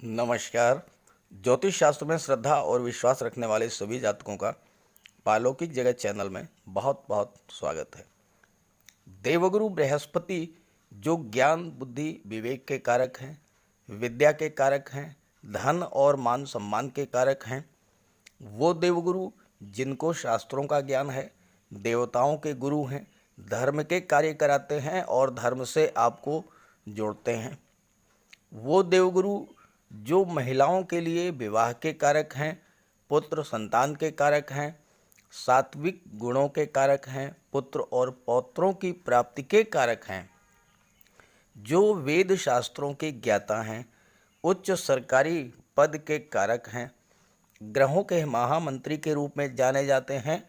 नमस्कार। ज्योतिष शास्त्र में श्रद्धा और विश्वास रखने वाले सभी जातकों का पालौकिक जगत चैनल में बहुत बहुत स्वागत है। देवगुरु बृहस्पति जो ज्ञान बुद्धि विवेक के कारक हैं, विद्या के कारक हैं, धन और मान सम्मान के कारक हैं, वो देवगुरु जिनको शास्त्रों का ज्ञान है, देवताओं के गुरु हैं, धर्म के कार्य कराते हैं और धर्म से आपको जोड़ते हैं, वो देवगुरु जो महिलाओं के लिए विवाह के कारक हैं, पुत्र संतान के कारक हैं, सात्विक गुणों के कारक हैं, पुत्र और पौत्रों की प्राप्ति के कारक हैं, जो वेद शास्त्रों के ज्ञाता हैं, उच्च सरकारी पद के कारक हैं, ग्रहों के महामंत्री के रूप में जाने जाते हैं,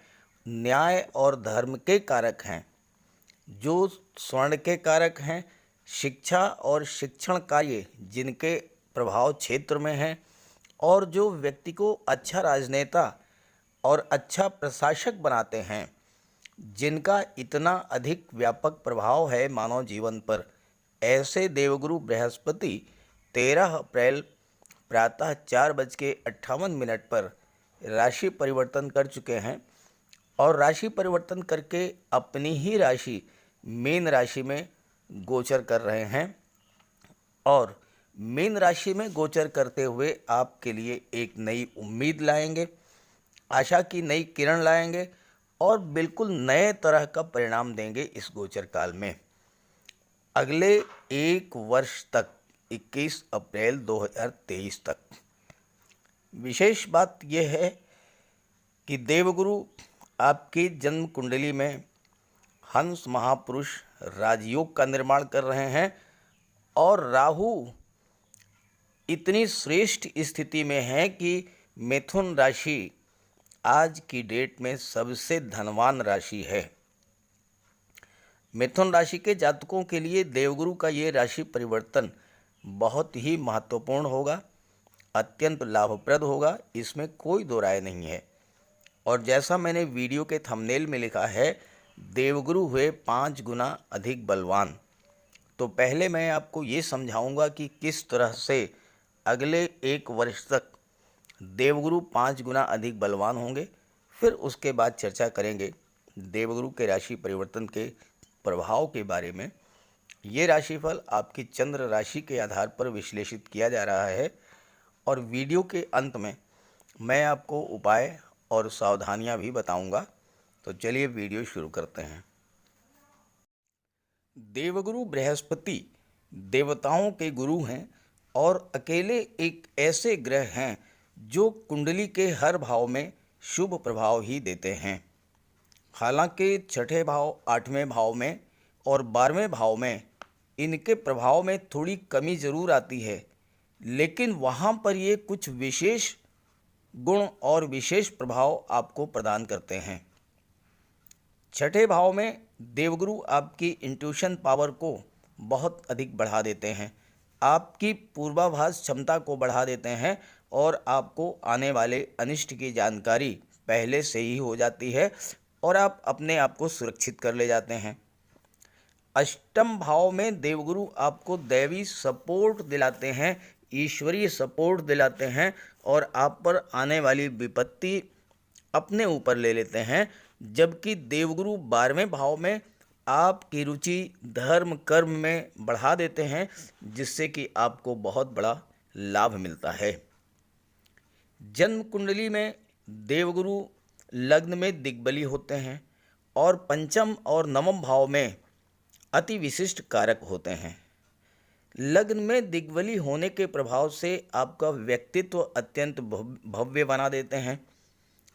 न्याय और धर्म के कारक हैं, जो स्वर्ण के कारक हैं, शिक्षा और शिक्षण कार्य जिनके प्रभाव क्षेत्र में हैं और जो व्यक्ति को अच्छा राजनेता और अच्छा प्रशासक बनाते हैं, जिनका इतना अधिक व्यापक प्रभाव है मानव जीवन पर, ऐसे देवगुरु बृहस्पति 13 अप्रैल प्रातः 4:58 पर राशि परिवर्तन कर चुके हैं और राशि परिवर्तन करके अपनी ही राशि मीन राशि में गोचर कर रहे हैं और मीन राशि में गोचर करते हुए आपके लिए एक नई उम्मीद लाएंगे, आशा की नई किरण लाएंगे और बिल्कुल नए तरह का परिणाम देंगे इस गोचर काल में। अगले एक वर्ष तक 21 अप्रैल 2023 तक विशेष बात यह है कि देवगुरु आपकी जन्म कुंडली में हंस महापुरुष राजयोग का निर्माण कर रहे हैं और राहु इतनी श्रेष्ठ स्थिति में है कि मिथुन राशि आज की डेट में सबसे धनवान राशि है। मिथुन राशि के जातकों के लिए देवगुरु का ये राशि परिवर्तन बहुत ही महत्वपूर्ण होगा, अत्यंत लाभप्रद होगा, इसमें कोई दो राय नहीं है। और जैसा मैंने वीडियो के थंबनेल में लिखा है, देवगुरु हुए 5 गुना अधिक बलवान। तो पहले मैं आपको ये समझाऊंगा कि किस तरह से अगले एक वर्ष तक देवगुरु 5 गुना अधिक बलवान होंगे। फिर उसके बाद चर्चा करेंगे देवगुरु के राशि परिवर्तन के प्रभाव के बारे में। ये राशिफल आपकी चंद्र राशि के आधार पर विश्लेषित किया जा रहा है और वीडियो के अंत में मैं आपको उपाय और सावधानियां भी बताऊंगा। तो चलिए वीडियो शुरू करते हैं। देवगुरु बृहस्पति देवताओं के गुरु हैं और अकेले एक ऐसे ग्रह हैं जो कुंडली के हर भाव में शुभ प्रभाव ही देते हैं। हालांकि छठे भाव, 8वें भाव में और 12वें भाव में इनके प्रभाव में थोड़ी कमी ज़रूर आती है, लेकिन वहाँ पर ये कुछ विशेष गुण और विशेष प्रभाव आपको प्रदान करते हैं। छठे भाव में देवगुरु आपकी इंट्यूशन पावर को बहुत अधिक बढ़ा देते हैं, आपकी पूर्वाभास क्षमता को बढ़ा देते हैं और आपको आने वाले अनिष्ट की जानकारी पहले से ही हो जाती है और आप अपने आप को सुरक्षित कर ले जाते हैं। अष्टम भाव में देवगुरु आपको दैवी सपोर्ट दिलाते हैं, ईश्वरीय सपोर्ट दिलाते हैं और आप पर आने वाली विपत्ति अपने ऊपर ले लेते हैं, जबकि देवगुरु 12वें भाव में आपकी रुचि धर्म कर्म में बढ़ा देते हैं, जिससे कि आपको बहुत बड़ा लाभ मिलता है। जन्म कुंडली में देवगुरु लग्न में दिग्बली होते हैं और पंचम और नवम भाव में अति विशिष्ट कारक होते हैं। लग्न में दिग्बली होने के प्रभाव से आपका व्यक्तित्व अत्यंत भव्य बना देते हैं,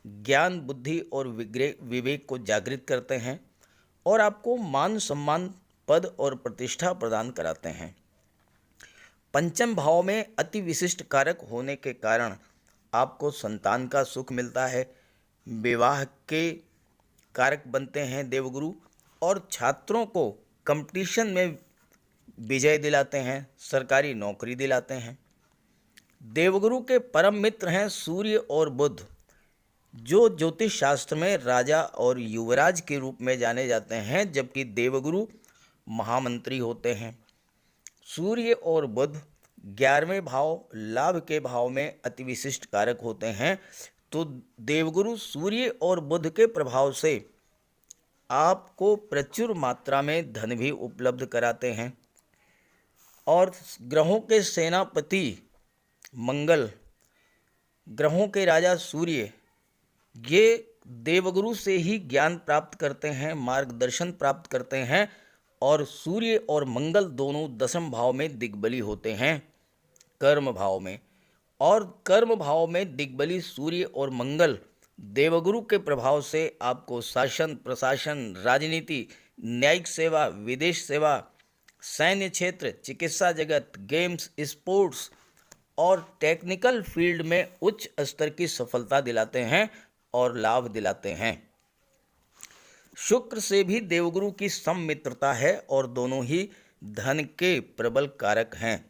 ज्ञान बुद्धि और विवेक को जागृत करते हैं और आपको मान सम्मान पद और प्रतिष्ठा प्रदान कराते हैं। पंचम भाव में अति विशिष्ट कारक होने के कारण आपको संतान का सुख मिलता है, विवाह के कारक बनते हैं देवगुरु और छात्रों को कंपटीशन में विजय दिलाते हैं, सरकारी नौकरी दिलाते हैं। देवगुरु के परम मित्र हैं सूर्य और बुध, जो ज्योतिष शास्त्र में राजा और युवराज के रूप में जाने जाते हैं, जबकि देवगुरु महामंत्री होते हैं। सूर्य और बुध 11वें भाव लाभ के भाव में अति विशिष्ट कारक होते हैं। तो देवगुरु सूर्य और बुध के प्रभाव से आपको प्रचुर मात्रा में धन भी उपलब्ध कराते हैं। और ग्रहों के सेनापति मंगल, ग्रहों के राजा सूर्य, ये देवगुरु से ही ज्ञान प्राप्त करते हैं, मार्गदर्शन प्राप्त करते हैं। और सूर्य और मंगल दोनों दशम भाव में दिग्बली होते हैं, कर्म भाव में। और कर्म भाव में दिग्बली सूर्य और मंगल देवगुरु के प्रभाव से आपको शासन, प्रशासन, राजनीति, न्यायिक सेवा, विदेश सेवा, सैन्य क्षेत्र, चिकित्सा जगत, गेम्स, स्पोर्ट्स और टेक्निकल फील्ड में उच्च स्तर की सफलता दिलाते हैं और लाभ दिलाते हैं। शुक्र से भी देवगुरु की सममित्रता है और दोनों ही धन के प्रबल कारक हैं।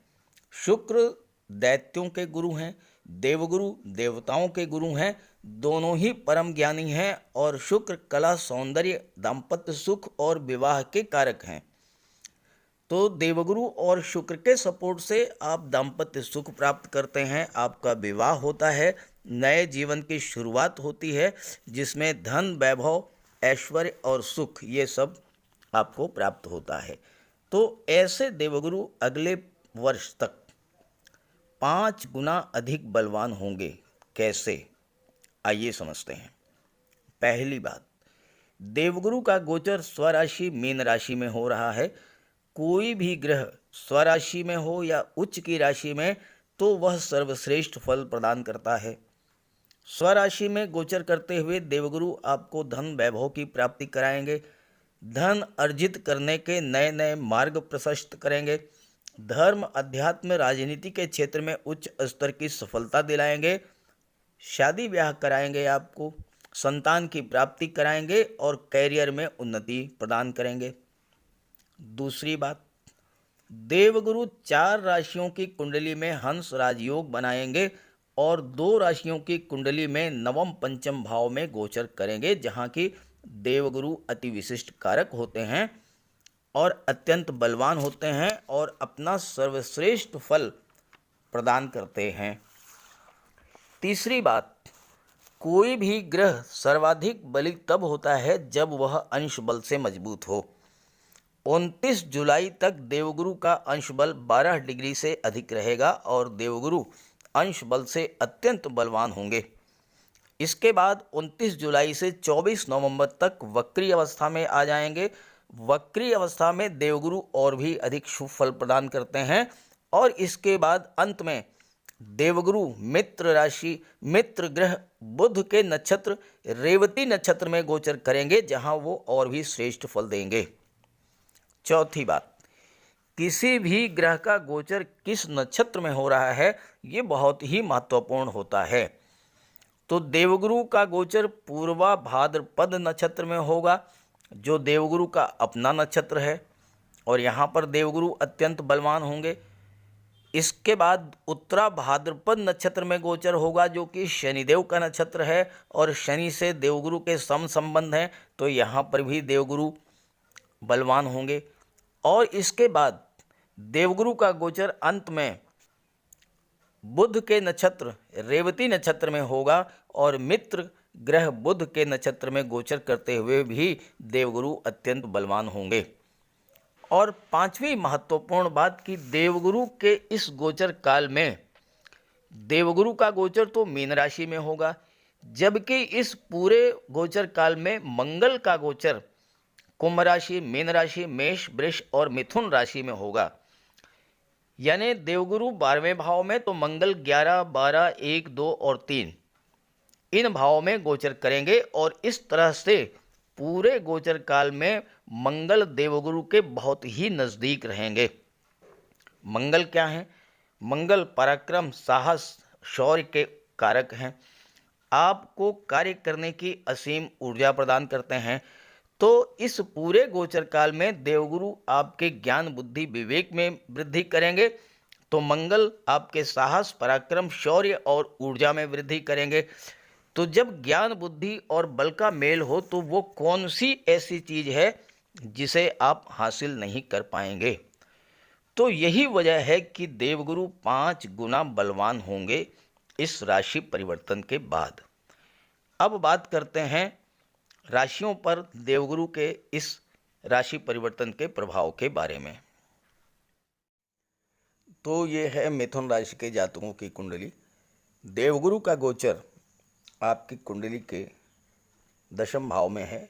शुक्र दैत्यों के गुरु हैं, देवगुरु देवताओं के गुरु हैं, दोनों ही परम ज्ञानी हैं। और शुक्र कला, सौंदर्य, दाम्पत्य सुख और विवाह के कारक हैं। तो देवगुरु और शुक्र के सपोर्ट से आप दाम्पत्य सुख प्राप्त करते हैं, आपका विवाह होता है, नए जीवन की शुरुआत होती है, जिसमें धन, वैभव, ऐश्वर्य और सुख ये सब आपको प्राप्त होता है। तो ऐसे देवगुरु अगले वर्ष तक 5 गुना अधिक बलवान होंगे। कैसे, आइए समझते हैं। पहली बात, देवगुरु का गोचर स्वराशि मीन राशि में हो रहा है। कोई भी ग्रह स्वराशि में हो या उच्च की राशि में तो वह सर्वश्रेष्ठ फल प्रदान करता है। स्वराशि में गोचर करते हुए देवगुरु आपको धन, वैभव की प्राप्ति कराएंगे, धन अर्जित करने के नए नए मार्ग प्रशस्त करेंगे, धर्म, अध्यात्म, राजनीति के क्षेत्र में उच्च स्तर की सफलता दिलाएंगे, शादी ब्याह कराएंगे, आपको संतान की प्राप्ति कराएंगे और कैरियर में उन्नति प्रदान करेंगे। दूसरी बात, देवगुरु 4 राशियों की कुंडली में हंस राजयोग बनाएंगे और 2 राशियों की कुंडली में नवम पंचम भाव में गोचर करेंगे, जहां की देवगुरु अति विशिष्ट कारक होते हैं और अत्यंत बलवान होते हैं और अपना सर्वश्रेष्ठ फल प्रदान करते हैं। तीसरी बात, कोई भी ग्रह सर्वाधिक बली तब होता है जब वह अंश बल से मजबूत हो। 29 जुलाई तक देवगुरु का अंश बल 12 डिग्री से अधिक रहेगा और देवगुरु अंश बल से अत्यंत बलवान होंगे। इसके बाद 29 जुलाई से 24 नवंबर तक वक्री अवस्था में आ जाएंगे। वक्री अवस्था में देवगुरु और भी अधिक शुभ फल प्रदान करते हैं और इसके बाद अंत में देवगुरु मित्र राशि, मित्र ग्रह बुध के नक्षत्र रेवती नक्षत्र में गोचर करेंगे, जहां वो और भी श्रेष्ठ फल देंगे। चौथी बात, किसी भी ग्रह का गोचर किस नक्षत्र में हो रहा है ये बहुत ही महत्वपूर्ण होता है। तो देवगुरु का गोचर पूर्वा भाद्रपद नक्षत्र में होगा, जो देवगुरु का अपना नक्षत्र है और यहाँ पर देवगुरु अत्यंत बलवान होंगे। इसके बाद उत्तरा भाद्रपद नक्षत्र में गोचर होगा, जो कि शनिदेव का नक्षत्र है और शनि से देवगुरु के सम संबंध हैं, तो यहाँ पर भी देवगुरु बलवान होंगे। और इसके बाद देवगुरु का गोचर अंत में बुध के नक्षत्र रेवती नक्षत्र में होगा और मित्र ग्रह बुध के नक्षत्र में गोचर करते हुए भी देवगुरु अत्यंत बलवान होंगे। और 5वीं महत्वपूर्ण बात कि देवगुरु के इस गोचर काल में देवगुरु का गोचर तो मीन राशि में होगा, जबकि इस पूरे गोचर काल में मंगल का गोचर कुंभ राशि, मीन राशि, मेष, वृष और मिथुन राशि में होगा। यानी देवगुरु 12वें भाव में तो मंगल 11, 12, 1, 2 और 3 इन भावों में गोचर करेंगे और इस तरह से पूरे गोचर काल में मंगल देवगुरु के बहुत ही नज़दीक रहेंगे। मंगल क्या है? मंगल पराक्रम, साहस, शौर्य के कारक हैं। आपको कार्य करने की असीम ऊर्जा प्रदान करते हैं। तो इस पूरे गोचर काल में देवगुरु आपके ज्ञान, बुद्धि, विवेक में वृद्धि करेंगे। तो मंगल आपके साहस, पराक्रम, शौर्य और ऊर्जा में वृद्धि करेंगे। तो जब ज्ञान, बुद्धि और बल का मेल हो तो वो कौन सी ऐसी चीज़ है जिसे आप हासिल नहीं कर पाएंगे? तो यही वजह है कि देवगुरु 5 गुना बलवान होंगे इस राशि परिवर्तन के बाद। अब बात करते हैं राशियों पर देवगुरु के इस राशि परिवर्तन के प्रभाव के बारे में। तो ये है मिथुन राशि के जातकों की कुंडली। देवगुरु का गोचर आपकी कुंडली के 10वें भाव में है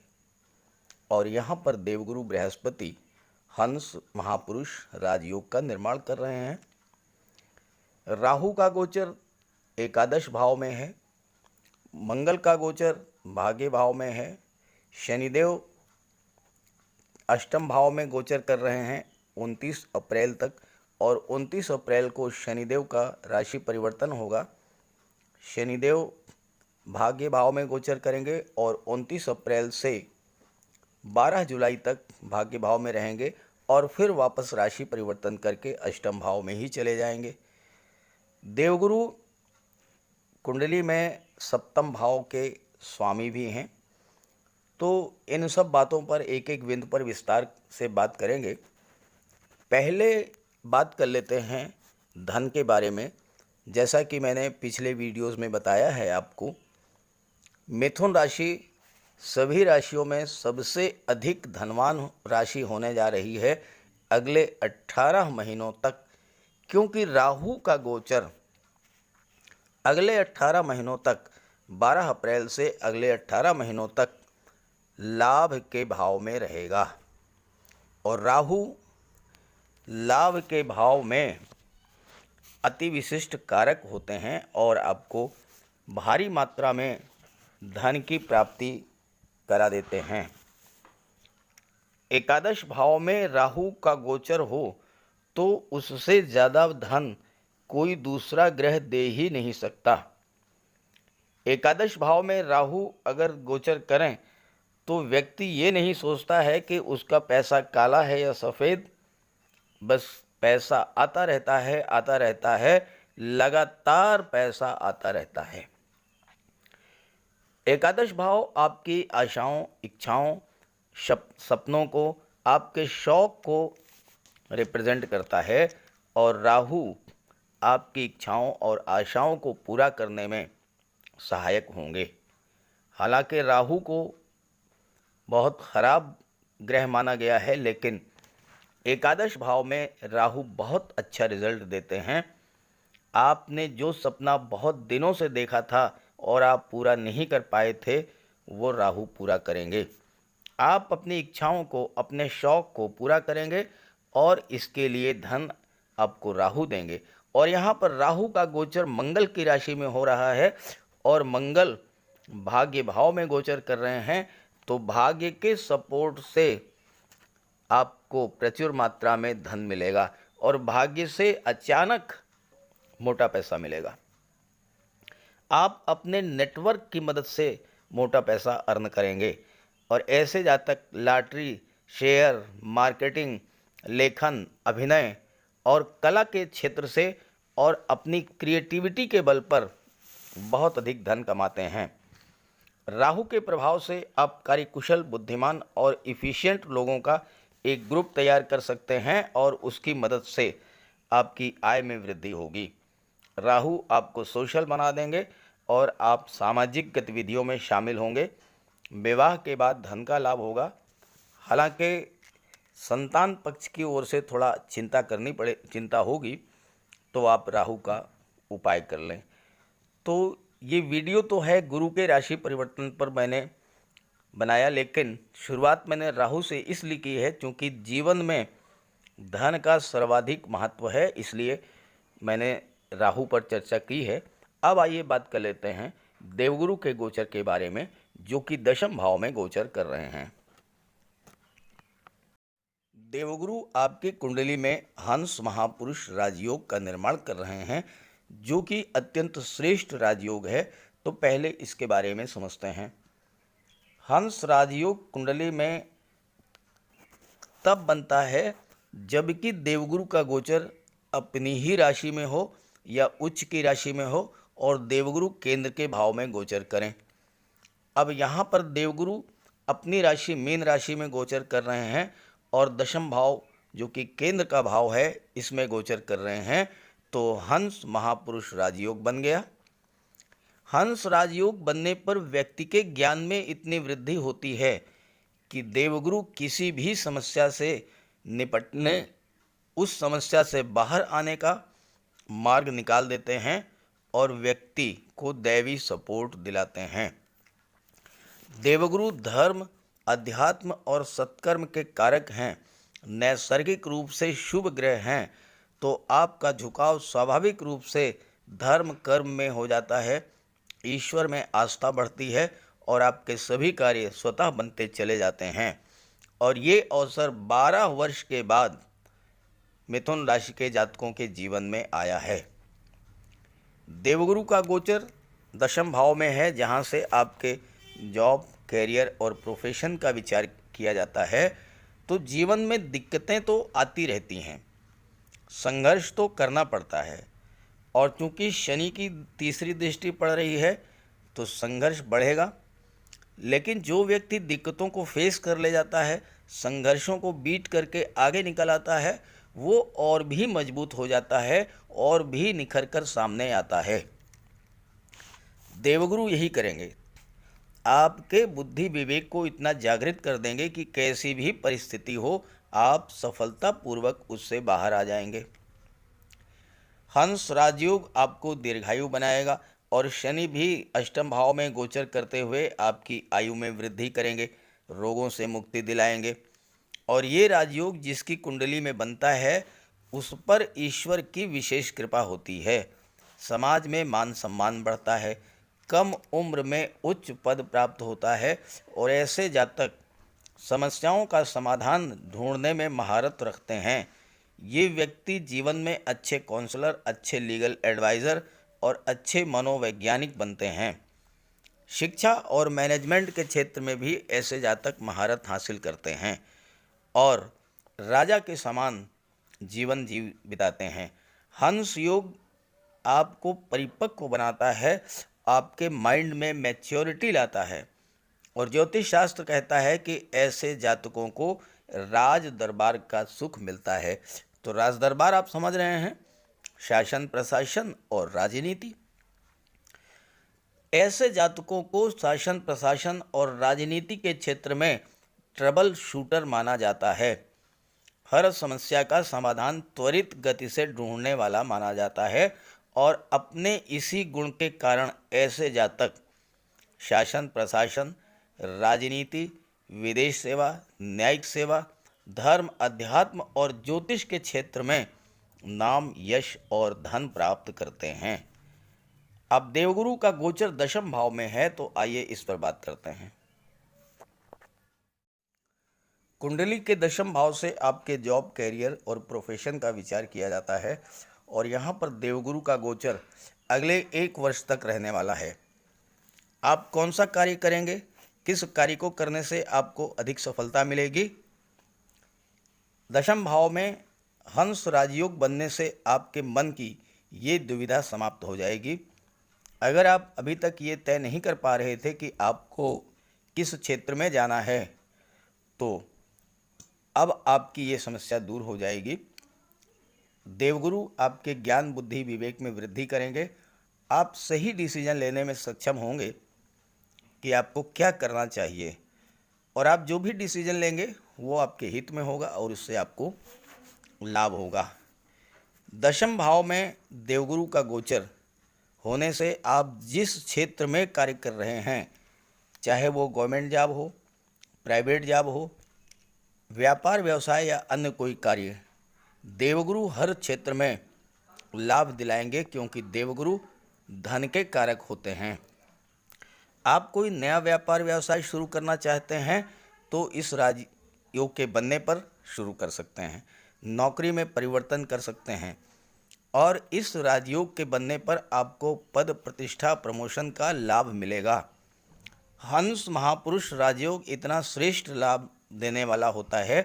और यहाँ पर देवगुरु बृहस्पति हंस महापुरुष राजयोग का निर्माण कर रहे हैं। राहु का गोचर एकादश भाव में है, मंगल का गोचर भाग्य भाव में है, शनिदेव अष्टम भाव में गोचर कर रहे हैं 29 अप्रैल तक और 29 अप्रैल को शनिदेव का राशि परिवर्तन होगा। शनिदेव भाग्य भाव में गोचर करेंगे और 29 अप्रैल से 12 जुलाई तक भाग्य भाव में रहेंगे और फिर वापस राशि परिवर्तन करके अष्टम भाव में ही चले जाएंगे। देवगुरु कुंडली में सप्तम भाव के स्वामी भी हैं। तो इन सब बातों पर एक एक बिंदु पर विस्तार से बात करेंगे। पहले बात कर लेते हैं धन के बारे में। जैसा कि मैंने पिछले वीडियोस में बताया है आपको, मिथुन राशि सभी राशियों में सबसे अधिक धनवान राशि होने जा रही है अगले 18 महीनों तक, क्योंकि राहु का गोचर अगले 18 महीनों तक 12 अप्रैल से अगले 18 महीनों तक लाभ के भाव में रहेगा और राहु लाभ के भाव में अति विशिष्ट कारक होते हैं और आपको भारी मात्रा में धन की प्राप्ति करा देते हैं। एकादश भाव में राहु का गोचर हो तो उससे ज़्यादा धन कोई दूसरा ग्रह दे ही नहीं सकता। एकादश भाव में राहु अगर गोचर करें तो व्यक्ति ये नहीं सोचता है कि उसका पैसा काला है या सफ़ेद, बस पैसा आता रहता है, लगातार पैसा आता रहता है। एकादश भाव आपकी आशाओं, इच्छाओं, सपनों को, आपके शौक को रिप्रेजेंट करता है और राहु आपकी इच्छाओं और आशाओं को पूरा करने में सहायक होंगे। हालांकि राहु को बहुत खराब ग्रह माना गया है, लेकिन एकादश भाव में राहु बहुत अच्छा रिजल्ट देते हैं। आपने जो सपना बहुत दिनों से देखा था और आप पूरा नहीं कर पाए थे, वो राहु पूरा करेंगे। आप अपनी इच्छाओं को, अपने शौक़ को पूरा करेंगे और इसके लिए धन आपको राहु देंगे। और यहाँ पर राहु का गोचर मंगल की राशि में हो रहा है और मंगल भाग्य भाव में गोचर कर रहे हैं, तो भाग्य के सपोर्ट से आपको प्रचुर मात्रा में धन मिलेगा और भाग्य से अचानक मोटा पैसा मिलेगा। आप अपने नेटवर्क की मदद से मोटा पैसा अर्न करेंगे और ऐसे जातक लॉटरी, शेयर, मार्केटिंग, लेखन, अभिनय और कला के क्षेत्र से और अपनी क्रिएटिविटी के बल पर बहुत अधिक धन कमाते हैं। राहु के प्रभाव से आप कार्यकुशल, बुद्धिमान और इफ़िशिएंट लोगों का एक ग्रुप तैयार कर सकते हैं और उसकी मदद से आपकी आय में वृद्धि होगी। राहु आपको सोशल बना देंगे और आप सामाजिक गतिविधियों में शामिल होंगे। विवाह के बाद धन का लाभ होगा। हालांकि संतान पक्ष की ओर से थोड़ा चिंता होगी, तो आप राहु का उपाय कर लें। तो ये वीडियो तो है गुरु के राशि परिवर्तन पर मैंने बनाया, लेकिन शुरुआत मैंने राहु से इसलिए की है क्योंकि जीवन में धन का सर्वाधिक महत्व है, इसलिए मैंने राहु पर चर्चा की है। अब आइए बात कर लेते हैं देवगुरु के गोचर के बारे में, जो कि 10वें भाव में गोचर कर रहे हैं। देवगुरु आपकी कुंडली में हंस महापुरुष राजयोग का निर्माण कर रहे हैं, जो कि अत्यंत श्रेष्ठ राजयोग है। तो पहले इसके बारे में समझते हैं। हंस राजयोग कुंडली में तब बनता है जबकि देवगुरु का गोचर अपनी ही राशि में हो या उच्च की राशि में हो और देवगुरु केंद्र के भाव में गोचर करें। अब यहाँ पर देवगुरु अपनी राशि मीन राशि में गोचर कर रहे हैं और 10वें भाव जो कि केंद्र का भाव है, इसमें गोचर कर रहे हैं, तो हंस महापुरुष राजयोग बन गया। हंस राजयोग बनने पर व्यक्ति के ज्ञान में इतनी वृद्धि होती है कि देवगुरु किसी भी समस्या से निपटने, उस समस्या से बाहर आने का मार्ग निकाल देते हैं और व्यक्ति को दैवी सपोर्ट दिलाते हैं। देवगुरु धर्म, अध्यात्म और सत्कर्म के कारक हैं, नैसर्गिक रूप से शुभ ग्रह हैं, तो आपका झुकाव स्वाभाविक रूप से धर्म कर्म में हो जाता है, ईश्वर में आस्था बढ़ती है और आपके सभी कार्य स्वतः बनते चले जाते हैं। और ये अवसर 12 वर्ष के बाद मिथुन राशि के जातकों के जीवन में आया है। देवगुरु का गोचर दशम भाव में है, जहाँ से आपके जॉब, कैरियर और प्रोफेशन का विचार किया जाता है। तो जीवन में दिक्कतें तो आती रहती हैं, संघर्ष तो करना पड़ता है, और चूंकि शनि की तीसरी दृष्टि पड़ रही है तो संघर्ष बढ़ेगा। लेकिन जो व्यक्ति दिक्कतों को फेस कर ले जाता है, संघर्षों को बीट करके आगे निकल आता है, वो और भी मजबूत हो जाता है और भी निखर कर सामने आता है। देवगुरु यही करेंगे, आपके बुद्धि विवेक को इतना जागृत कर देंगे कि कैसी भी परिस्थिति हो, आप सफलतापूर्वक उससे बाहर आ जाएंगे। हंस राजयोग आपको दीर्घायु बनाएगा और शनि भी अष्टम भाव में गोचर करते हुए आपकी आयु में वृद्धि करेंगे, रोगों से मुक्ति दिलाएंगे। और ये राजयोग जिसकी कुंडली में बनता है, उस पर ईश्वर की विशेष कृपा होती है, समाज में मान सम्मान बढ़ता है, कम उम्र में उच्च पद प्राप्त होता है, और ऐसे जातक समस्याओं का समाधान ढूंढने में महारत रखते हैं। ये व्यक्ति जीवन में अच्छे काउंसलर, अच्छे लीगल एडवाइज़र और अच्छे मनोवैज्ञानिक बनते हैं। शिक्षा और मैनेजमेंट के क्षेत्र में भी ऐसे जातक महारत हासिल करते हैं और राजा के समान जीवन बिताते हैं। हंस योग आपको परिपक्व बनाता है, आपके माइंड में मैच्योरिटी लाता है, और ज्योतिष शास्त्र कहता है कि ऐसे जातकों को राज दरबार का सुख मिलता है। तो राज दरबार आप समझ रहे हैं, शासन प्रशासन और राजनीति। ऐसे जातकों को शासन प्रशासन और राजनीति के क्षेत्र में ट्रबल शूटर माना जाता है। हर समस्या का समाधान त्वरित गति से ढूंढने वाला माना जाता है, और अपने इसी गुण के कारण ऐसे जातक शासन प्रशासन, राजनीति, विदेश सेवा, न्यायिक सेवा, धर्म, अध्यात्म और ज्योतिष के क्षेत्र में नाम, यश और धन प्राप्त करते हैं। अब देवगुरु का गोचर दशम भाव में है, तो आइए इस पर बात करते हैं। कुंडली के दशम भाव से आपके जॉब, कैरियर और प्रोफेशन का विचार किया जाता है, और यहाँ पर देवगुरु का गोचर अगले 1 वर्ष तक रहने वाला है। आप कौन सा कार्य करेंगे, किस कार्य को करने से आपको अधिक सफलता मिलेगी। दशम भाव में हंस राजयोग बनने से आपके मन की ये दुविधा समाप्त हो जाएगी। अगर आप अभी तक ये तय नहीं कर पा रहे थे कि आपको किस क्षेत्र में जाना है, तो अब आपकी ये समस्या दूर हो जाएगी। देवगुरु आपके ज्ञान, बुद्धि, विवेक में वृद्धि करेंगे। आप सही डिसीजन लेने में सक्षम होंगे कि आपको क्या करना चाहिए, और आप जो भी डिसीजन लेंगे वो आपके हित में होगा और उससे आपको लाभ होगा। दशम भाव में देवगुरु का गोचर होने से आप जिस क्षेत्र में कार्य कर रहे हैं, चाहे वो गवर्नमेंट जॉब हो, प्राइवेट जॉब हो, व्यापार व्यवसाय या अन्य कोई कार्य, देवगुरु हर क्षेत्र में लाभ दिलाएंगे, क्योंकि देवगुरु धन के कारक होते हैं। आप कोई नया व्यापार व्यवसाय शुरू करना चाहते हैं तो इस राजयोग के बनने पर शुरू कर सकते हैं, नौकरी में परिवर्तन कर सकते हैं, और इस राजयोग के बनने पर आपको पद, प्रतिष्ठा, प्रमोशन का लाभ मिलेगा। हंस महापुरुष राजयोग इतना श्रेष्ठ लाभ देने वाला होता है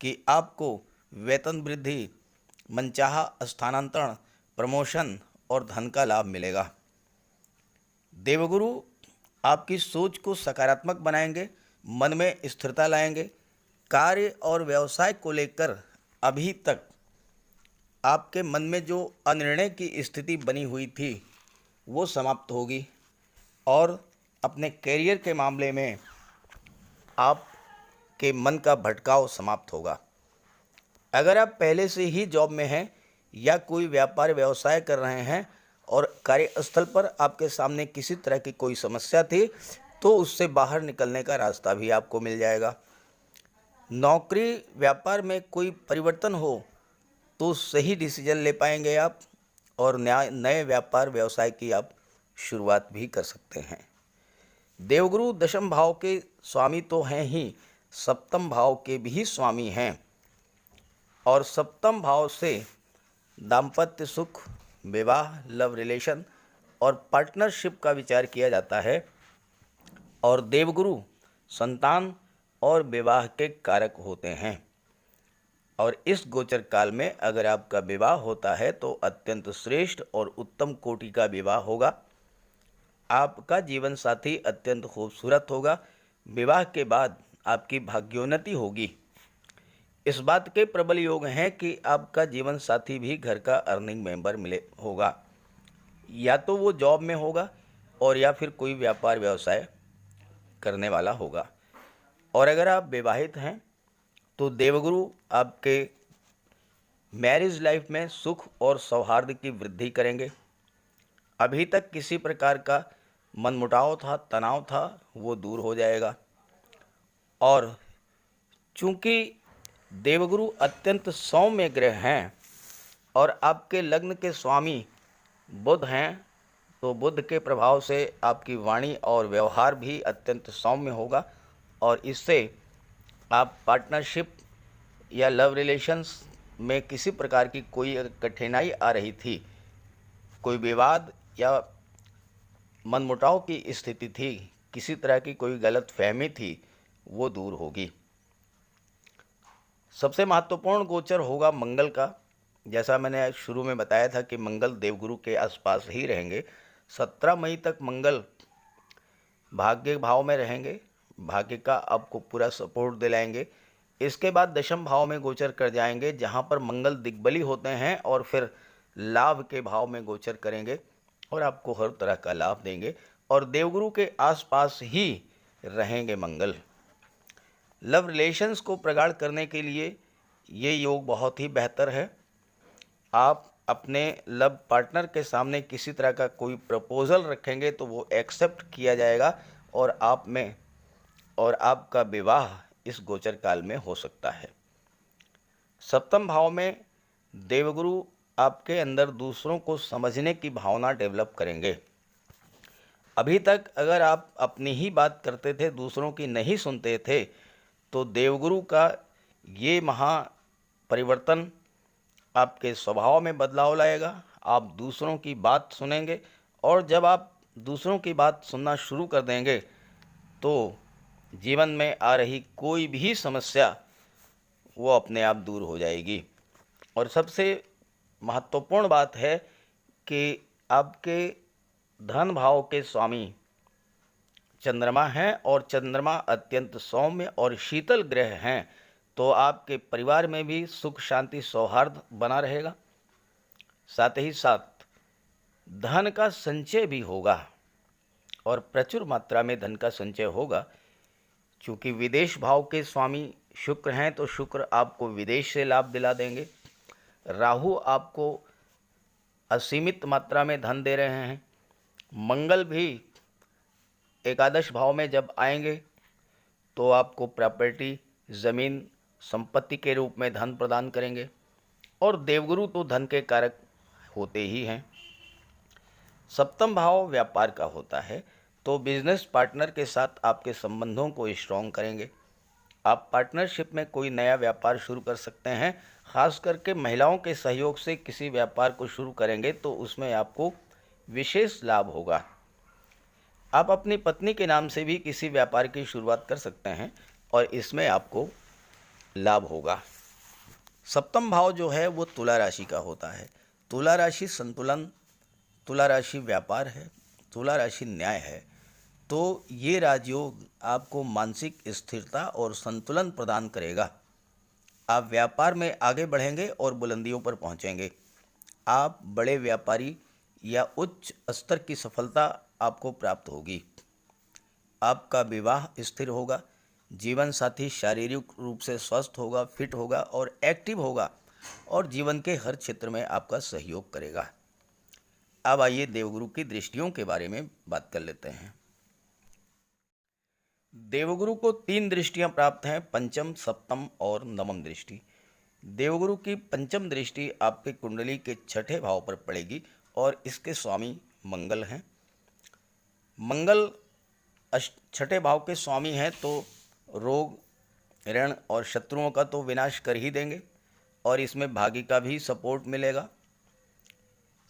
कि आपको वेतन वृद्धि, मनचाहा स्थानांतरण, प्रमोशन और धन का लाभ मिलेगा। देवगुरु आपकी सोच को सकारात्मक बनाएंगे, मन में स्थिरता लाएंगे, कार्य और व्यवसाय को लेकर अभी तक आपके मन में जो अनिर्णय की स्थिति बनी हुई थी वो समाप्त होगी और अपने करियर के मामले में आपके मन का भटकाव समाप्त होगा। अगर आप पहले से ही जॉब में हैं या कोई व्यापार व्यवसाय कर रहे हैं और कार्यस्थल पर आपके सामने किसी तरह की कोई समस्या थी तो उससे बाहर निकलने का रास्ता भी आपको मिल जाएगा। नौकरी व्यापार में कोई परिवर्तन हो तो सही डिसीजन ले पाएंगे आप और नए व्यापार व्यवसाय की आप शुरुआत भी कर सकते हैं। देवगुरु दशम भाव के स्वामी तो हैं ही, सप्तम भाव के भी स्वामी हैं और सप्तम भाव से दाम्पत्य सुख, विवाह, लव रिलेशन और पार्टनरशिप का विचार किया जाता है और देवगुरु संतान और विवाह के कारक होते हैं। और इस गोचर काल में अगर आपका विवाह होता है तो अत्यंत श्रेष्ठ और उत्तम कोटि का विवाह होगा। आपका जीवन साथी अत्यंत खूबसूरत होगा। विवाह के बाद आपकी भाग्योन्नति होगी। इस बात के प्रबल योग हैं कि आपका जीवन साथी भी घर का अर्निंग मेंबर मिले होगा, या तो वो जॉब में होगा और या फिर कोई व्यापार व्यवसाय करने वाला होगा। और अगर आप विवाहित हैं तो देवगुरु आपके मैरिज लाइफ में सुख और सौहार्द की वृद्धि करेंगे। अभी तक किसी प्रकार का मनमुटाव था, तनाव था, वो दूर हो जाएगा। और चूंकि देवगुरु अत्यंत सौम्य ग्रह हैं और आपके लग्न के स्वामी बुध हैं तो बुध के प्रभाव से आपकी वाणी और व्यवहार भी अत्यंत सौम्य होगा और इससे आप पार्टनरशिप या लव रिलेशंस में किसी प्रकार की कोई कठिनाई आ रही थी, कोई विवाद या मनमुटाव की स्थिति थी, किसी तरह की कोई गलत फहमी थी, वो दूर होगी। सबसे महत्वपूर्ण गोचर होगा मंगल का। जैसा मैंने शुरू में बताया था कि मंगल देवगुरु के आसपास ही रहेंगे। 17 मई तक मंगल भाग्य भाव में रहेंगे, भाग्य का आपको पूरा सपोर्ट दिलाएंगे। इसके बाद दशम भाव में गोचर कर जाएंगे जहां पर मंगल दिग्बली होते हैं और फिर लाभ के भाव में गोचर करेंगे और आपको हर तरह का लाभ देंगे और देवगुरु के आसपास ही रहेंगे मंगल। लव रिलेशंस को प्रगाढ़ करने के लिए ये योग बहुत ही बेहतर है। आप अपने लव पार्टनर के सामने किसी तरह का कोई प्रपोजल रखेंगे तो वो एक्सेप्ट किया जाएगा और आप में और आपका विवाह इस गोचर काल में हो सकता है। सप्तम भाव में देवगुरु आपके अंदर दूसरों को समझने की भावना डेवलप करेंगे। अभी तक अगर आप अपनी ही बात करते थे, दूसरों की नहीं सुनते थे, तो देवगुरु का ये महा परिवर्तन आपके स्वभाव में बदलाव लाएगा। आप दूसरों की बात सुनेंगे और जब आप दूसरों की बात सुनना शुरू कर देंगे तो जीवन में आ रही कोई भी समस्या वो अपने आप दूर हो जाएगी। और सबसे महत्वपूर्ण बात है कि आपके धन भाव के स्वामी चंद्रमा हैं और चंद्रमा अत्यंत सौम्य और शीतल ग्रह हैं, तो आपके परिवार में भी सुख शांति सौहार्द बना रहेगा। साथ ही साथ धन का संचय भी होगा और प्रचुर मात्रा में धन का संचय होगा। क्योंकि विदेश भाव के स्वामी शुक्र हैं तो शुक्र आपको विदेश से लाभ दिला देंगे। राहु आपको असीमित मात्रा में धन दे रहे हैं। मंगल भी एकादश भाव में जब आएंगे तो आपको प्रॉपर्टी, ज़मीन, संपत्ति के रूप में धन प्रदान करेंगे। और देवगुरु तो धन के कारक होते ही हैं। सप्तम भाव व्यापार का होता है तो बिजनेस पार्टनर के साथ आपके संबंधों को स्ट्रॉन्ग करेंगे। आप पार्टनरशिप में कोई नया व्यापार शुरू कर सकते हैं। खास करके महिलाओं के सहयोग से किसी व्यापार को शुरू करेंगे तो उसमें आपको विशेष लाभ होगा। आप अपनी पत्नी के नाम से भी किसी व्यापार की शुरुआत कर सकते हैं और इसमें आपको लाभ होगा। सप्तम भाव जो है वो तुला राशि का होता है। तुला राशि संतुलन, तुला राशि व्यापार है, तुला राशि न्याय है। तो ये राजयोग आपको मानसिक स्थिरता और संतुलन प्रदान करेगा। आप व्यापार में आगे बढ़ेंगे और बुलंदियों पर पहुंचेंगे। आप बड़े व्यापारी या उच्च स्तर की सफलता आपको प्राप्त होगी। आपका विवाह स्थिर होगा। जीवन साथी शारीरिक रूप से स्वस्थ होगा, फिट होगा और एक्टिव होगा और जीवन के हर क्षेत्र में आपका सहयोग करेगा। अब आइए देवगुरु की दृष्टियों के बारे में बात कर लेते हैं। देवगुरु को 3 दृष्टियां प्राप्त हैं, पंचम, सप्तम और नवम दृष्टि। देवगुरु की पंचम दृष्टि आपके कुंडली के छठे भाव पर पड़ेगी और इसके स्वामी मंगल हैं। मंगल छठे भाव के स्वामी हैं तो रोग, ऋण और शत्रुओं का तो विनाश कर ही देंगे और इसमें भाग्य का भी सपोर्ट मिलेगा।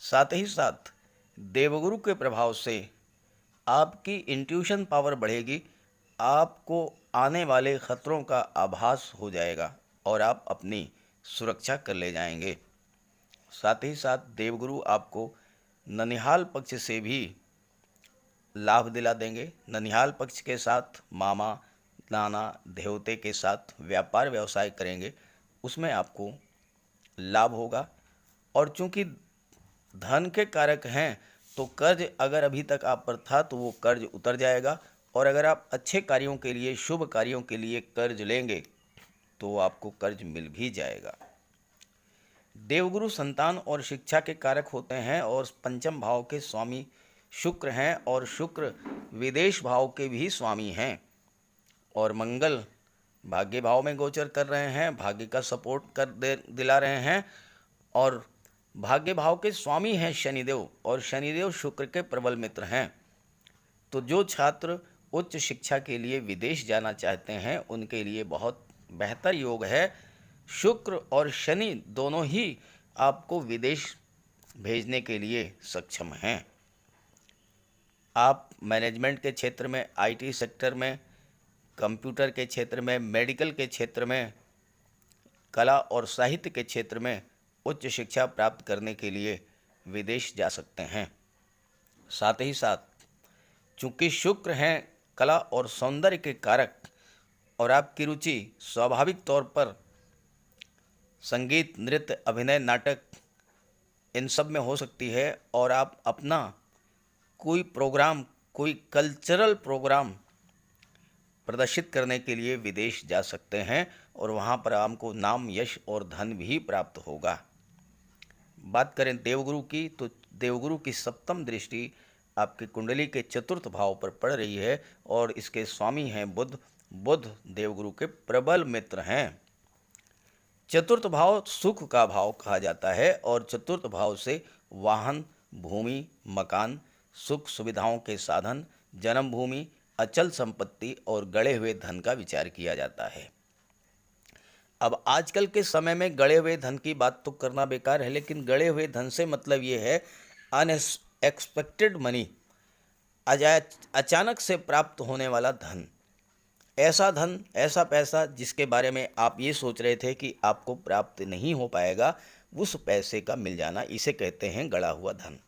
साथ ही साथ देवगुरु के प्रभाव से आपकी इंट्यूशन पावर बढ़ेगी। आपको आने वाले खतरों का आभास हो जाएगा और आप अपनी सुरक्षा कर ले जाएंगे। साथ ही साथ देवगुरु आपको ननिहाल पक्ष से भी लाभ दिला देंगे। ननिहाल पक्ष के साथ मामा, नाना, देवते के साथ व्यापार व्यवसाय करेंगे, उसमें आपको लाभ होगा। और चूंकि धन के कारक हैं तो कर्ज अगर अभी तक आप पर था तो वो कर्ज उतर जाएगा और अगर आप अच्छे कार्यों के लिए, शुभ कार्यों के लिए कर्ज लेंगे तो आपको कर्ज मिल भी जाएगा। देवगुरु संतान और शिक्षा के कारक होते हैं और पंचम भाव के स्वामी शुक्र हैं और शुक्र विदेश भाव के भी स्वामी हैं और मंगल भाग्य भाव में गोचर कर रहे हैं, भाग्य का सपोर्ट दिला रहे हैं और भाग्य भाव के स्वामी हैं शनिदेव और शनिदेव शुक्र के प्रबल मित्र हैं। तो जो छात्र उच्च शिक्षा के लिए विदेश जाना चाहते हैं उनके लिए बहुत बेहतर योग है। शुक्र और शनि दोनों ही आपको विदेश भेजने के लिए सक्षम हैं। आप मैनेजमेंट के क्षेत्र में, आईटी सेक्टर में, कंप्यूटर के क्षेत्र में, मेडिकल के क्षेत्र में, कला और साहित्य के क्षेत्र में उच्च शिक्षा प्राप्त करने के लिए विदेश जा सकते हैं। साथ ही साथ चूंकि शुक्र हैं कला और सौंदर्य के कारक और आपकी रुचि स्वाभाविक तौर पर संगीत, नृत्य, अभिनय, नाटक इन सब में हो सकती है और आप अपना कोई प्रोग्राम, कोई कल्चरल प्रोग्राम प्रदर्शित करने के लिए विदेश जा सकते हैं और वहाँ पर आपको नाम, यश और धन भी प्राप्त होगा। बात करें देवगुरु की तो देवगुरु की सप्तम दृष्टि आपकी कुंडली के चतुर्थ भाव पर पड़ रही है और इसके स्वामी हैं बुध। बुध देवगुरु के प्रबल मित्र हैं। चतुर्थ भाव सुख का भाव कहा जाता है और चतुर्थ भाव से वाहन, भूमि, मकान, सुख सुविधाओं के साधन, जन्मभूमि, अचल संपत्ति और गड़े हुए धन का विचार किया जाता है। अब आजकल के समय में गड़े हुए धन की बात तो करना बेकार है, लेकिन गड़े हुए धन से मतलब ये है अनएक्सपेक्टेड मनी, अचानक से प्राप्त होने वाला धन। ऐसा धन, ऐसा पैसा जिसके बारे में आप ये सोच रहे थे कि आपको प्राप्त नहीं हो पाएगा, उस पैसे का मिल जाना, इसे कहते हैं गड़ा हुआ धन।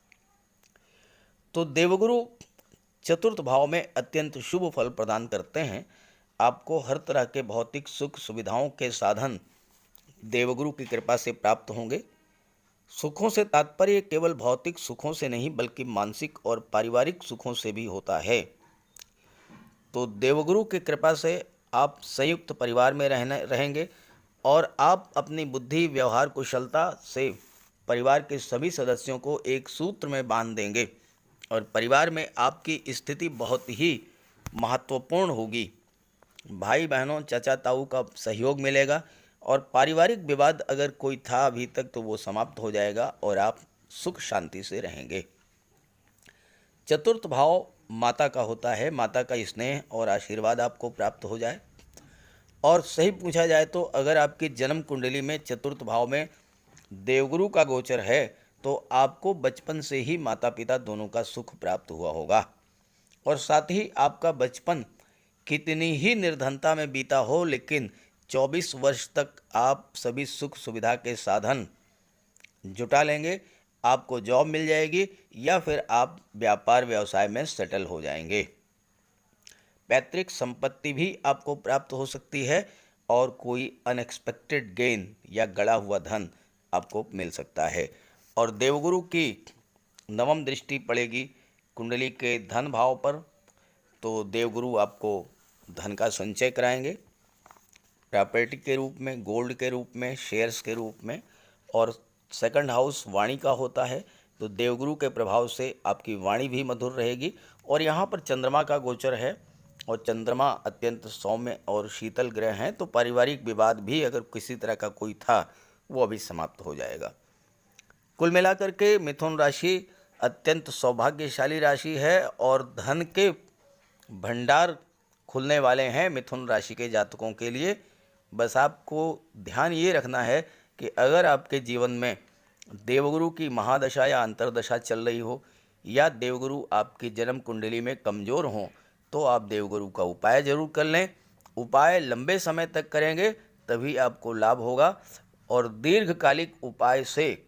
तो देवगुरु चतुर्थ भाव में अत्यंत शुभ फल प्रदान करते हैं। आपको हर तरह के भौतिक सुख सुविधाओं के साधन देवगुरु की कृपा से प्राप्त होंगे। सुखों से तात्पर्य केवल भौतिक सुखों से नहीं बल्कि मानसिक और पारिवारिक सुखों से भी होता है। तो देवगुरु की कृपा से आप संयुक्त परिवार में रहेंगे और आप अपनी बुद्धि, व्यवहार, कुशलता से परिवार के सभी सदस्यों को एक सूत्र में बांध देंगे और परिवार में आपकी स्थिति बहुत ही महत्वपूर्ण होगी। भाई बहनों, चाचा ताऊ का सहयोग मिलेगा और पारिवारिक विवाद अगर कोई था अभी तक तो वो समाप्त हो जाएगा और आप सुख शांति से रहेंगे। चतुर्थ भाव माता का होता है। माता का स्नेह और आशीर्वाद आपको प्राप्त हो जाए। और सही पूछा जाए तो अगर आपकी जन्म कुंडली में चतुर्थ भाव में देवगुरु का गोचर है तो आपको बचपन से ही माता पिता दोनों का सुख प्राप्त हुआ होगा और साथ ही आपका बचपन कितनी ही निर्धनता में बीता हो लेकिन 24 वर्ष तक आप सभी सुख सुविधा के साधन जुटा लेंगे। आपको जॉब मिल जाएगी या फिर आप व्यापार व्यवसाय में सेटल हो जाएंगे। पैतृक संपत्ति भी आपको प्राप्त हो सकती है और कोई अनएक्सपेक्टेड गेन या गड़ा हुआ धन आपको मिल सकता है। और देवगुरु की नवम दृष्टि पड़ेगी कुंडली के धन भाव पर, तो देवगुरु आपको धन का संचय कराएंगे प्रॉपर्टी के रूप में, गोल्ड के रूप में, शेयर्स के रूप में। और सेकंड हाउस वाणी का होता है, तो देवगुरु के प्रभाव से आपकी वाणी भी मधुर रहेगी। और यहाँ पर चंद्रमा का गोचर है, और चंद्रमा अत्यंत सौम्य और शीतल ग्रह हैं, तो पारिवारिक विवाद भी अगर किसी तरह का कोई था वो अभी समाप्त हो जाएगा। कुल मिलाकर के मिथुन राशि अत्यंत सौभाग्यशाली राशि है और धन के भंडार खुलने वाले हैं मिथुन राशि के जातकों के लिए। बस आपको ध्यान ये रखना है कि अगर आपके जीवन में देवगुरु की महादशा या अंतर्दशा चल रही हो, या देवगुरु आपकी जन्म कुंडली में कमज़ोर हों, तो आप देवगुरु का उपाय जरूर कर लें। उपाय लंबे समय तक करेंगे तभी आपको लाभ होगा, और दीर्घकालिक उपाय से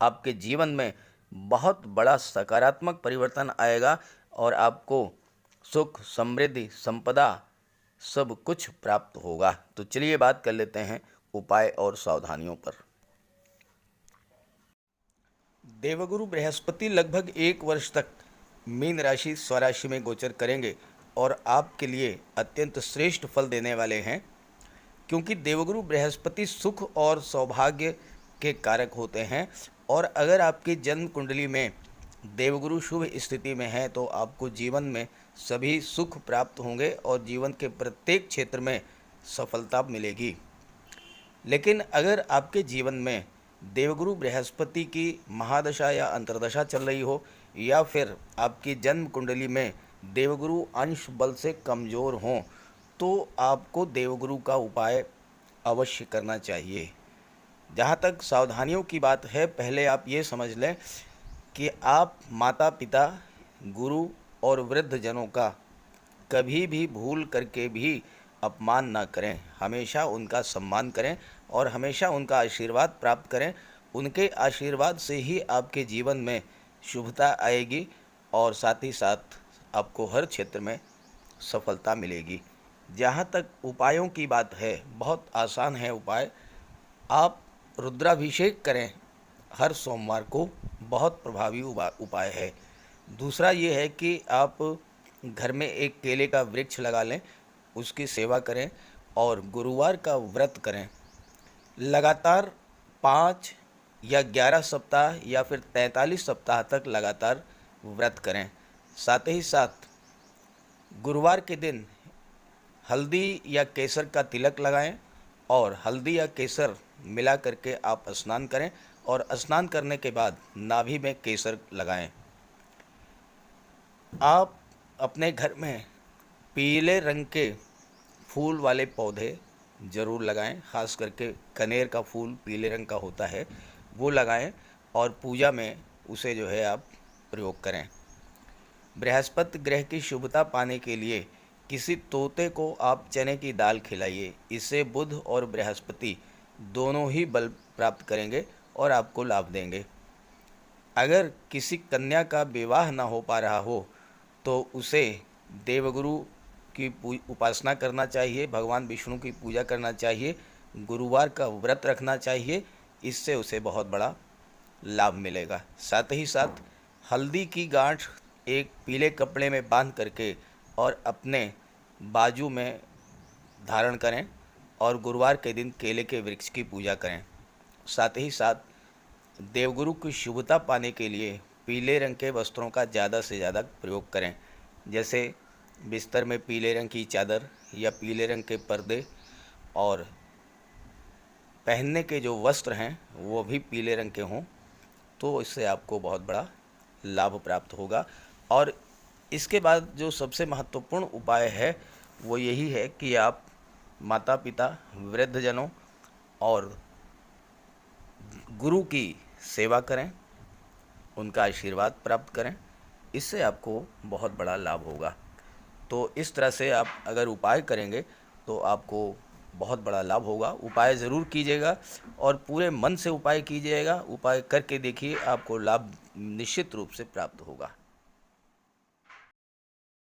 आपके जीवन में बहुत बड़ा सकारात्मक परिवर्तन आएगा और आपको सुख, समृद्धि, संपदा सब कुछ प्राप्त होगा। तो चलिए बात कर लेते हैं उपाय और सावधानियों पर। देवगुरु बृहस्पति लगभग 1 वर्ष तक मीन राशि स्वराशि में गोचर करेंगे और आपके लिए अत्यंत श्रेष्ठ फल देने वाले हैं, क्योंकि देवगुरु बृहस्पति सुख और सौभाग्य के कारक होते हैं। और अगर आपकी जन्म कुंडली में देवगुरु शुभ स्थिति में है तो आपको जीवन में सभी सुख प्राप्त होंगे और जीवन के प्रत्येक क्षेत्र में सफलता मिलेगी। लेकिन अगर आपके जीवन में देवगुरु बृहस्पति की महादशा या अंतर्दशा चल रही हो, या फिर आपकी जन्म कुंडली में देवगुरु अंश बल से कमज़ोर हों, तो आपको देवगुरु का उपाय अवश्य करना चाहिए। जहाँ तक सावधानियों की बात है, पहले आप ये समझ लें कि आप माता पिता, गुरु और वृद्ध जनों का कभी भी भूल करके भी अपमान ना करें। हमेशा उनका सम्मान करें और हमेशा उनका आशीर्वाद प्राप्त करें। उनके आशीर्वाद से ही आपके जीवन में शुभता आएगी और साथ ही साथ आपको हर क्षेत्र में सफलता मिलेगी। जहाँ तक उपायों की बात है, बहुत आसान है उपाय। आप रुद्राभिषेक करें हर सोमवार को, बहुत प्रभावी उपाय है। दूसरा ये है कि आप घर में एक केले का वृक्ष लगा लें, उसकी सेवा करें और गुरुवार का व्रत करें। लगातार 5 या 11 सप्ताह या फिर 43 सप्ताह तक लगातार व्रत करें। साथ ही साथ गुरुवार के दिन हल्दी या केसर का तिलक लगाएं और हल्दी या केसर मिला करके आप स्नान करें और स्नान करने के बाद नाभि में केसर लगाएं। आप अपने घर में पीले रंग के फूल वाले पौधे ज़रूर लगाएं, खास करके कनेर का फूल पीले रंग का होता है, वो लगाएं और पूजा में उसे जो है आप प्रयोग करें। बृहस्पति ग्रह की शुभता पाने के लिए किसी तोते को आप चने की दाल खिलाइए। इससे बुध और बृहस्पति दोनों ही बल प्राप्त करेंगे और आपको लाभ देंगे। अगर किसी कन्या का विवाह ना हो पा रहा हो तो उसे देवगुरु की उपासना करना चाहिए, भगवान विष्णु की पूजा करना चाहिए, गुरुवार का व्रत रखना चाहिए। इससे उसे बहुत बड़ा लाभ मिलेगा। साथ ही साथ हल्दी की गांठ एक पीले कपड़े में बांध करके और अपने बाजू में धारण करें और गुरुवार के दिन केले के वृक्ष की पूजा करें। साथ ही साथ देवगुरु की शुभता पाने के लिए पीले रंग के वस्त्रों का ज़्यादा से ज़्यादा प्रयोग करें। जैसे बिस्तर में पीले रंग की चादर या पीले रंग के पर्दे, और पहनने के जो वस्त्र हैं वो भी पीले रंग के हों, तो इससे आपको बहुत बड़ा लाभ प्राप्त होगा। और इसके बाद जो सबसे महत्वपूर्ण उपाय है वो यही है कि आप माता पिता, वृद्धजनों और गुरु की सेवा करें, उनका आशीर्वाद प्राप्त करें। इससे आपको बहुत बड़ा लाभ होगा। तो इस तरह से आप अगर उपाय करेंगे तो आपको बहुत बड़ा लाभ होगा। उपाय ज़रूर कीजिएगा और पूरे मन से उपाय कीजिएगा। उपाय करके देखिए, आपको लाभ निश्चित रूप से प्राप्त होगा।